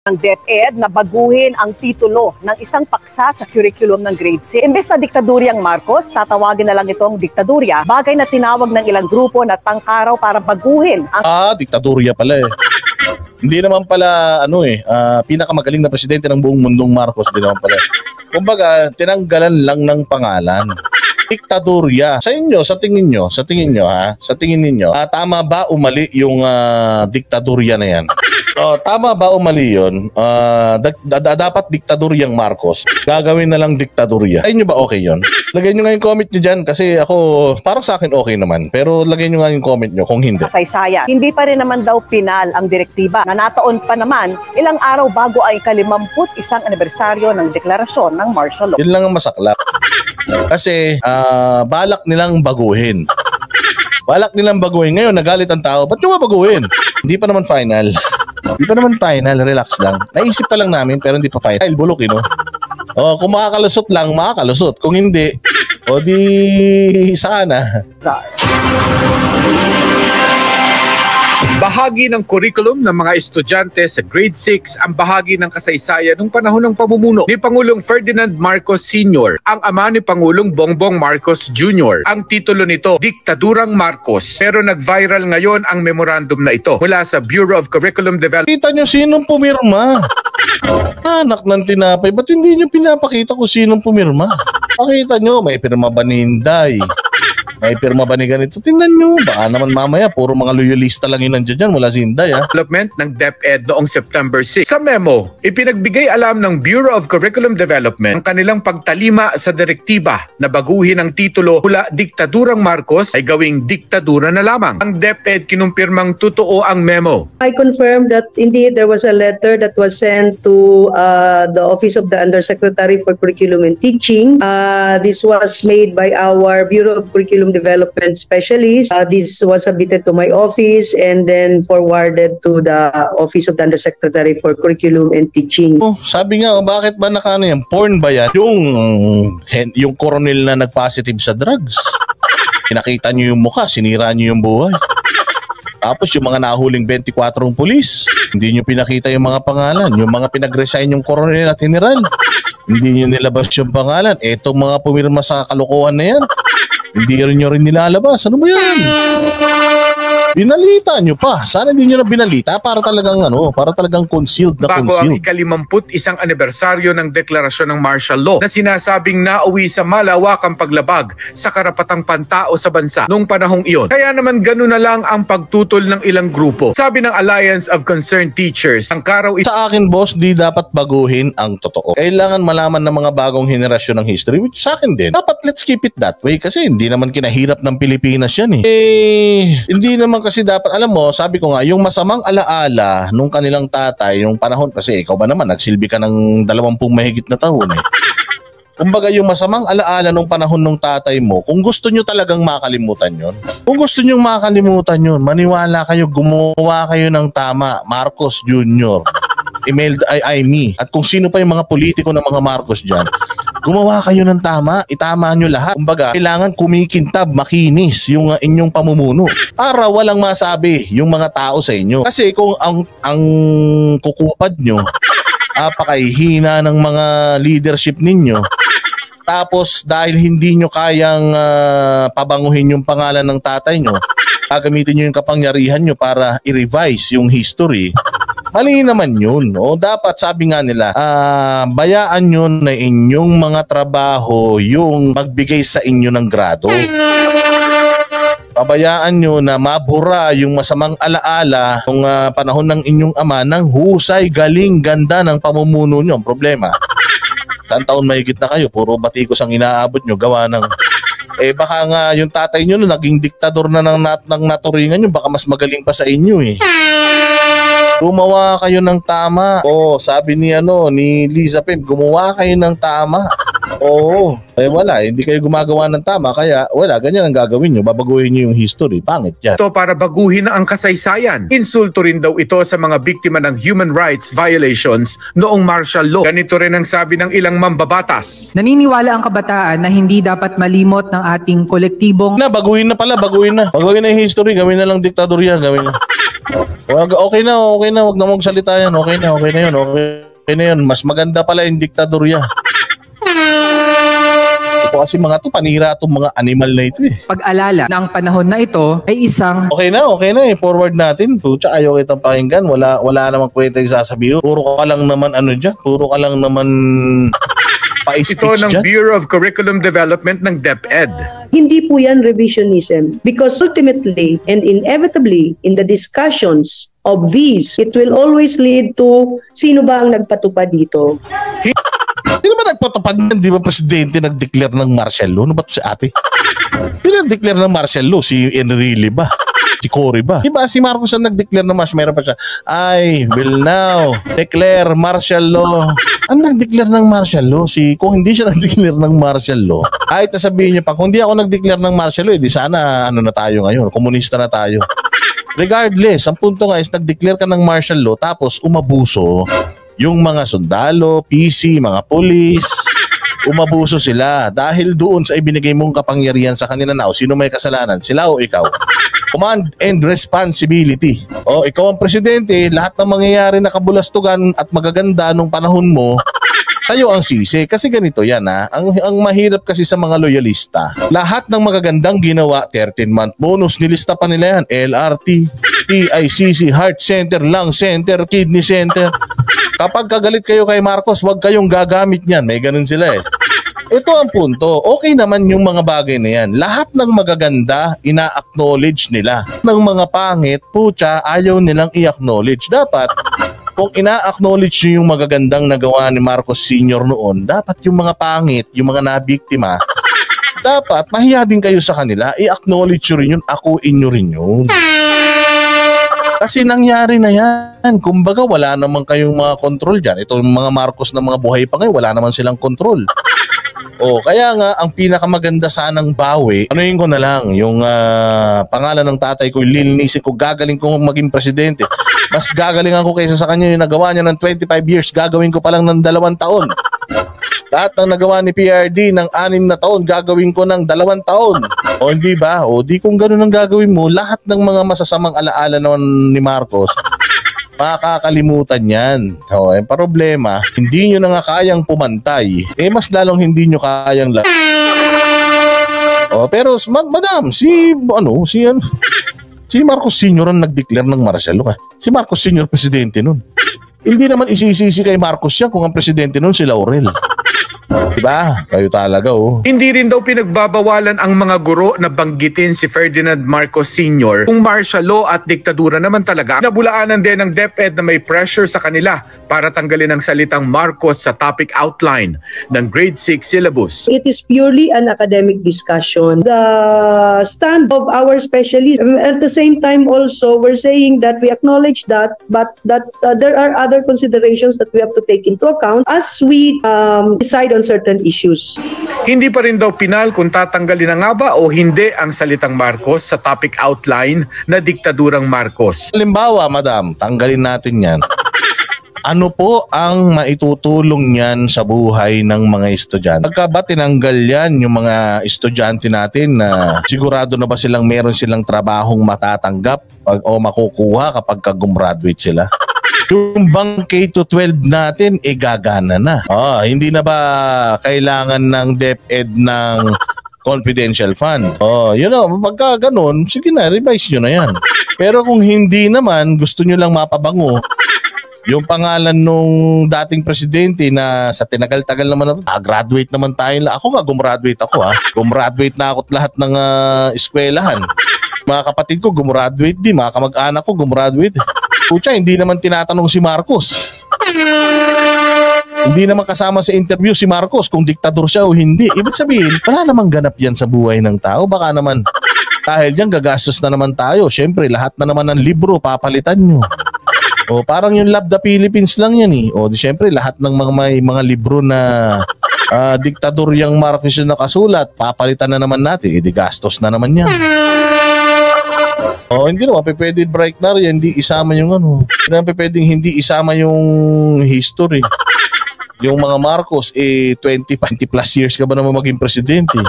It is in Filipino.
ng DepEd na baguhin ang titulo ng isang paksa sa curriculum ng grade 6. Imbes na diktaduryang Marcos, tatawagin na lang itong diktadurya, bagay na tinawag ng ilang grupo na tangkaraw para baguhin ang... Diktadurya pala eh. Hindi naman pala pinakamagaling na presidente ng buong mundong Marcos, hindi naman pala. Kumbaga, tinanggalan lang ng pangalan. Diktadurya. Sa tingin ninyo, tama ba o mali yung diktadurya na yan? Tama ba o mali yun? Dapat diktaduryang Marcos. Gagawin na lang diktadurya. Ay nyo ba okay yun? Lagay nyo nga yung comment nyo dyan kasi ako, parang sa akin okay naman. Pero lagay nyo nga yung comment nyo kung hindi. Kasaysayan. Hindi pa rin naman daw pinal ang direktiba na nataon pa naman ilang araw bago ay ika-51 anibersaryo ng deklarasyon ng martial law. Yun lang ang masaklap. Kasi balak nilang baguhin. Ngayon, nagalit ang tao. Ba't nyo baguhin? Hindi pa naman final. Relax lang. Naisip pa lang namin pero hindi pa final. Bulok, no? Kung makakalusot lang, makakalusot. Kung hindi, di sana. Bahagi ng curriculum ng mga estudyante sa grade 6 ang bahagi ng kasaysayan ng panahon ng pamumuno ni Pangulong Ferdinand Marcos Sr., ang ama ni Pangulong Bongbong Marcos Jr. Ang titulo nito, Diktadurang Marcos. Pero nag-viral ngayon ang memorandum na ito mula sa Bureau of Curriculum Development. Kita nyo sinong pumirma? Anak ng tinapay, ba't hindi nyo pinapakita kung sinong pumirma? Pakita nyo, may pirma ba ni Inday? May pirma ba ni ganito? Tingnan nyo. Baka naman mamaya, puro mga loyalista lang yun nandiyan dyan. Wala si Inday, Development ng DepEd noong September 6. Sa memo, ipinagbigay alam ng Bureau of Curriculum Development ang kanilang pagtalima sa direktiba na baguhin ang titulo mula Diktadurang Marcos ay gawing diktadura na lamang. Ang DepEd kinumpirmang totoo ang memo. I confirm that indeed there was a letter that was sent to the Office of the Undersecretary for Curriculum and Teaching. This was made by our Bureau of Curriculum Development Specialist. This was submitted to my office and then forwarded to the Office of the Undersecretary for Curriculum and Teaching. Sabi nga, bakit ba yan? Porn ba yan? Yung koronel na nag-positive sa drugs. Pinakita nyo yung mukha, sinira nyo yung buhay. Tapos yung mga nahuling 24 pulis, hindi nyo pinakita yung mga pangalan. Yung mga pinag-resign yung koronel at general, hindi nyo nilabas yung pangalan. Etong mga pumirma sa kalokohan na yan, hindi nyo rin nilalabas. Ano ba yan? Binalita nyo pa. Sana hindi nyo na binalita para talagang concealed na bago concealed. Bago ang ika-51 anibersaryo ng deklarasyon ng martial law na sinasabing nauwi sa malawakang paglabag sa karapatang pantao sa bansa noong panahong iyon. Kaya naman gano'n na lang ang pagtutol ng ilang grupo. Sabi ng Alliance of Concerned Teachers, ang karaw sa akin, boss, di dapat baguhin ang totoo. Kailangan malaman ng mga bagong henerasyon ng history, which sa akin din. Dapat let's keep it that way kasi hindi naman kinahirap ng Pilipinas yan hindi naman kasi dapat, alam mo, sabi ko nga, yung masamang alaala nung kanilang tatay, yung panahon, kasi ikaw ba naman, nagsilbi ka ng 20 mahigit na taon Kumbaga yung masamang alaala nung panahon ng tatay mo, kung gusto nyo talagang makalimutan yon, maniwala kayo, gumawa kayo ng tama, Marcos Jr., emailed me, at kung sino pa yung mga politiko ng mga Marcos dyan, gumawa kayo ng tama, itama nyo lahat. Kumbaga, kailangan kumikintab, makinis yung inyong pamumuno para walang masabi yung mga tao sa inyo. Kasi kung ang kukupad nyo, apakahihina ng mga leadership ninyo, tapos dahil hindi nyo kayang pabanguhin yung pangalan ng tatay nyo, gagamitin nyo yung kapangyarihan nyo para i-revise yung history, mali naman yun. Dapat, sabi nga nila, bayaan nyo na inyong mga trabaho yung magbigay sa inyo ng grado. Pabayaan nyo na mabura yung masamang alaala ng panahon ng inyong ama ng husay, galing, ganda ng pamumuno nyo. Ang problema, saan taon mahigit na kayo? Puro batikos ang inaabot nyo, gawa ng... baka nga yung tatay nyo naging diktador na ng naturingan nyo, baka mas magaling pa sa inyo Gumawa kayo ng tama. Sabi ni Liza Pem, gumawa kayo ng tama. Oo. Wala. Hindi kayo gumagawa ng tama. Kaya wala. Ganyan ang gagawin nyo. Babaguhin nyo yung history. Pangit yan. Ito para baguhin ang kasaysayan. Insulto rin daw ito sa mga biktima ng human rights violations noong martial law. Ganito rin ang sabi ng ilang mambabatas. Naniniwala ang kabataan na hindi dapat malimot ng ating kolektibong Baguhin na pala. Baguhin na. Baguhin na yung history. Gawin na lang diktadorya. Gawin na. Okay na. Okay na. Huwag na magsalita yan. Okay na. Okay na yun. Okay na yun. Mas maganda pala yung diktadorya. Ito kasi mga to, panira itong mga animal na ito eh. pag-alala na ang panahon na ito ay isang Okay na eh. Forward natin. Pucha, ayaw kitang pakinggan. Wala namang kwenta yung sasabihin. Puro ka lang naman dyan. Puro ka lang naman pa-speech Ito ng dyan. Bureau of Curriculum Development ng DepEd. Hindi po yan revisionism because ultimately and inevitably in the discussions of these, it will always lead to sino ba ang nagpatupad dito. Hindi ba nagpatupad yan? Di ba presidente nag-declare ng martial law? Ano ba ito si ate? Hindi nag-declare ng martial law? Si Enrile ba? Si Cory ba? Diba si Marcos ang nag-declare ng martial? Meron pa siya, I will now declare martial law. Ang nag-declare ng martial law? Kung hindi siya nag-declare ng martial law, kahit sabihin niyo pa, kung hindi ako nag-declare ng martial law, di sana ano na tayo ngayon, komunista na tayo. Regardless, ang punto nga is nag-declare ka ng martial law tapos umabuso yung mga sundalo, PC, mga pulis, umabuso sila dahil doon sa ibinigay mong kapangyarihan sa kanila na sino may kasalanan, sila o ikaw. Command and responsibility. O ikaw ang presidente, lahat ng mangyayari na kabulastugan at magaganda nung panahon mo, sa'yo ang sisi. Kasi ganito yan ang mahirap kasi sa mga loyalista. Lahat ng magagandang ginawa, 13-month bonus, nilista pa nila yan. LRT, PICC, Heart Center, Lung Center, Kidney Center. Kapag kagalit kayo kay Marcos, huwag kayong gagamit niyan. May ganun sila eh. Ito ang punto. Okay naman yung mga bagay na yan. Lahat ng magaganda, ina-acknowledge nila. Ng mga pangit, pucha, ayaw nilang i-acknowledge. Dapat, kung ina-acknowledge nyo yung magagandang nagawa ni Marcos Sr. noon, dapat yung mga pangit, yung mga nabiktima, dapat mahiya din kayo sa kanila, i-acknowledge nyo rin yun, akuin nyo rin yun. Kasi nangyari na yan. Kumbaga, wala naman kayong mga control dyan. Ito yung mga Marcos na mga buhay pa ngayon, wala naman silang control. Kaya nga, ang pinakamaganda sanang bawi, anuhin ko na lang, yung pangalan ng tatay ko, lilinisin ko, gagaling ko maging presidente. Mas gagalingan ko kaysa sa kanya yung nagawa niya ng 25 years, gagawin ko pa lang ng 2 taon. Lahat ng nagawa ni PRD ng 6 na taon, gagawin ko ng 2 taon. O hindi ba? O di kung ganun ang gagawin mo, lahat ng mga masasamang alaala naman ni Marcos, makakalimutan yan. Ang problema, hindi nyo na nga kayang pumantay. Mas lalong hindi nyo kayang pero madam, si Marcos Sr. ang nag-declare ng martial law. Si Marcos Sr. presidente nun. Hindi naman isisisi kay Marcos yan kung ang presidente nun si Laurel. Diba? Kayo talaga Hindi rin daw pinagbabawalan ang mga guro na banggitin si Ferdinand Marcos Sr. kung martial law at diktadura naman talaga. Nabulaanan din ng DepEd na may pressure sa kanila para tanggalin ang salitang Marcos sa topic outline ng grade 6 syllabus. It is purely an academic discussion. The stand of our specialists, at the same time also, we're saying that we acknowledge that, but that there are other considerations that we have to take into account as we decide on certain issues. Hindi pa rin daw pinal kung tatanggalin na nga ba o hindi ang salitang Marcos sa topic outline na diktadurang Marcos. Halimbawa, madam, tanggalin natin yan. Ano po ang maitutulong niyan sa buhay ng mga estudyante? Pagka ba tinanggal yan yung mga estudyante natin na sigurado na ba meron silang trabahong matatanggap o makukuha kapag gumraduate sila? Yung bang K-12 natin, gagana na. Hindi na ba kailangan ng DepEd ng confidential fund? Pagka ganun, sige na, revise nyo na yan. Pero kung hindi naman, gusto nyo lang mapabango, yung pangalan nung dating presidente na sa tinagal-tagal naman na graduate naman tayo. Ako nga, gumraduate ako Gumraduate na ako lahat ng eskwelahan. Mga kapatid ko, gumraduate din. Mga kamag-anak ko, gumraduate. Pucha, hindi naman tinatanong si Marcos. Hindi naman kasama sa interview si Marcos kung diktador siya o hindi. Ibig sabihin, wala namang ganap yan sa buhay ng tao. Baka naman, dahil dyan gagastos na naman tayo. Siyempre, lahat na naman ng libro, papalitan nyo. Parang yung Love the Philippines lang yan . Siyempre, lahat ng mga libro na diktadoryang Marcos yung nakasulat, papalitan na naman natin, di gastos na naman yan. Hindi naman pwede break na rin, hindi isama yung hindi naman pwedeng hindi isama yung history. Yung mga Marcos, 20 plus years ka ba naman maging presidente?